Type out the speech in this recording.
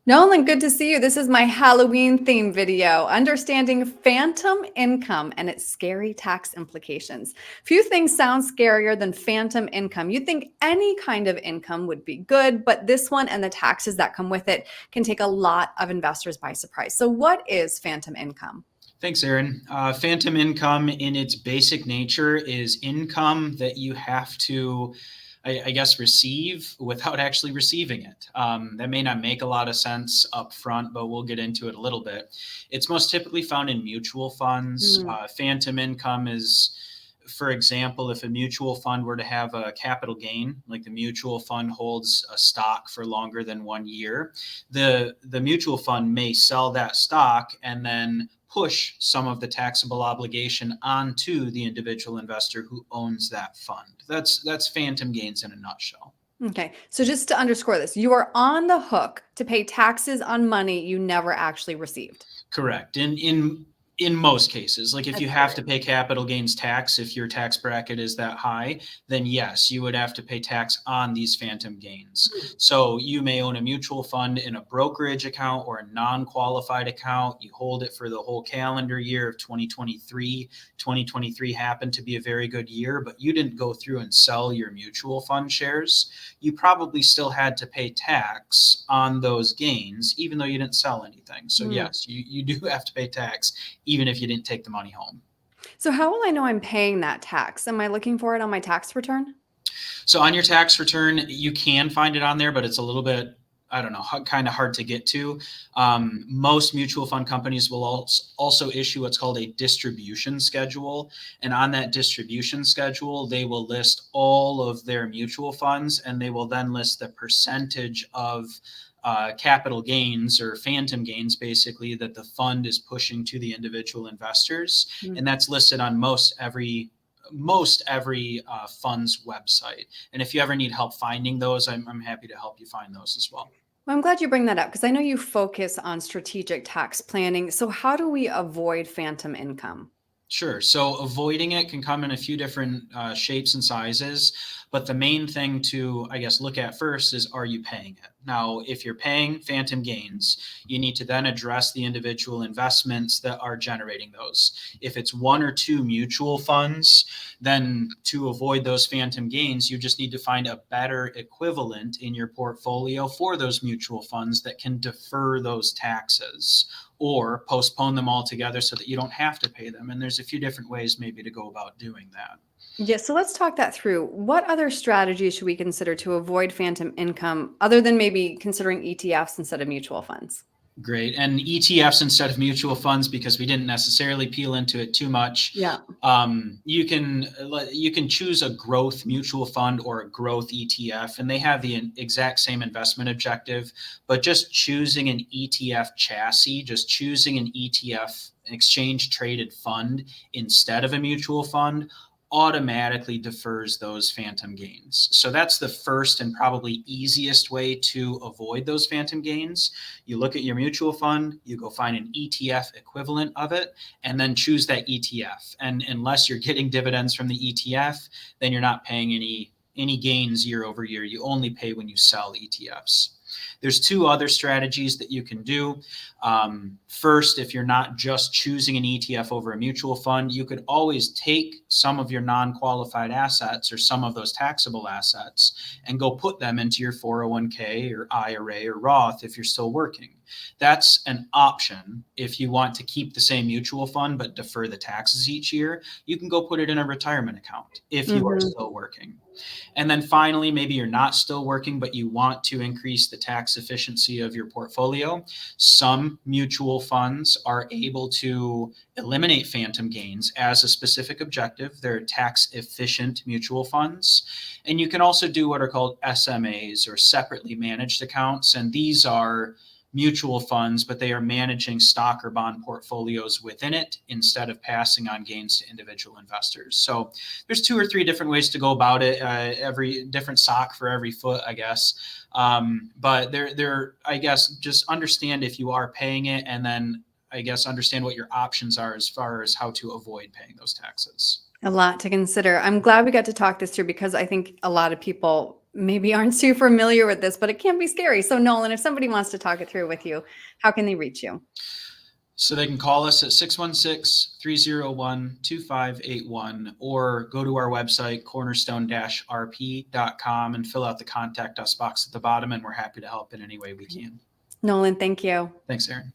Nolan, good to see you. This is my Halloween theme video, Understanding Phantom Income and its Scary Tax Implications. Few things sound scarier than phantom income. You'd think any kind of income would be good, but this one and the taxes that come with it can take a lot of investors by surprise. So what is phantom income? Thanks, Erin. Phantom income in its basic nature is income that you have to, I guess, receive without actually receiving it. That may not make a lot of sense up front, but we'll get into it a little bit. It's most typically found in mutual funds. Hmm. Phantom income is, for example, if a mutual fund were to have a capital gain, like the mutual fund holds a stock for longer than 1 year, the mutual fund may sell that stock and then push some of the taxable obligation onto the individual investor who owns that fund. That's phantom gains in a nutshell. Okay, so just to underscore this, you are on the hook to pay taxes on money you never actually received. Correct. In most cases, like if you That's have to scary. pay capital gains tax, if your tax bracket is that high, then yes, you would have to pay tax on these phantom gains. So you may own a mutual fund in a brokerage account or a non-qualified account. You hold it for the whole calendar year of 2023. 2023 happened to be a very good year, but you didn't go through and sell your mutual fund shares. You probably still had to pay tax on those gains, even though you didn't sell anything. So Hmm. yes, you do have to pay tax even if you didn't take the money home. So how will I know I'm paying that tax? Am I looking for it on my tax return? So on your tax return, you can find it on there, but it's a little bit, I don't know, kind of hard to get to. Most mutual fund companies will also issue what's called a distribution schedule. And on that distribution schedule, they will list all of their mutual funds and they will then list the percentage of capital gains or phantom gains, basically, that the fund is pushing to the individual investors. Hmm. And that's listed on most every fund's website. And if you ever need help finding those, I'm happy to help you find those as well. Well, I'm glad you bring that up because I know you focus on strategic tax planning. So how do we avoid phantom income? Sure. So avoiding it can come in a few different shapes and sizes, but the main thing to, I guess, look at first is, are you paying it? Now, if you're paying phantom gains, you need to then address the individual investments that are generating those. If it's one or two mutual funds, then to avoid those phantom gains, you just need to find a better equivalent in your portfolio for those mutual funds that can defer those taxes or postpone them altogether so that you don't have to pay them. And there's a few different ways maybe to go about doing that. Yeah, so let's talk that through. What other strategies should we consider to avoid phantom income other than maybe considering ETFs instead of mutual funds? Great. And ETFs instead of mutual funds, because we didn't necessarily peel into it too much. Yeah. You can choose a growth mutual fund or a growth ETF, and they have the exact same investment objective, but just choosing an ETF chassis, just choosing an ETF exchange traded fund instead of a mutual fund automatically defers those phantom gains. So that's the first and probably easiest way to avoid those phantom gains. You look at your mutual fund, you go find an ETF equivalent of it, and then choose that ETF. And unless you're getting dividends from the ETF, then you're not paying any gains year over year. You only pay when you sell ETFs. There's two other strategies that you can do. First, if you're not just choosing an ETF over a mutual fund, you could always take some of your non-qualified assets or some of those taxable assets and go put them into your 401k or IRA or Roth if you're still working. That's an option. If you want to keep the same mutual fund but defer the taxes each year, you can go put it in a retirement account if you are Hmm. still working. And then finally, maybe you're not still working, but you want to increase the tax efficiency of your portfolio. Some mutual funds are able to eliminate phantom gains as a specific objective. They're tax efficient mutual funds. And you can also do what are called SMAs or separately managed accounts. And these are mutual funds, but they are managing stock or bond portfolios within it instead of passing on gains to individual investors. So there's two or three different ways to go about it. Every different sock for every foot, I guess. But I guess, just understand if you are paying it, and then I guess understand what your options are as far as how to avoid paying those taxes. A lot to consider. I'm glad we got to talk this through because I think a lot of people maybe aren't too familiar with this, but it can be scary. So Nolan, if somebody wants to talk it through with you, how can they reach you? So they can call us at 616-301-2581 or go to our website, cornerstone-rp.com, and fill out the contact us box at the bottom, and we're happy to help in any way we can. Nolan, thank you. Thanks, Erin.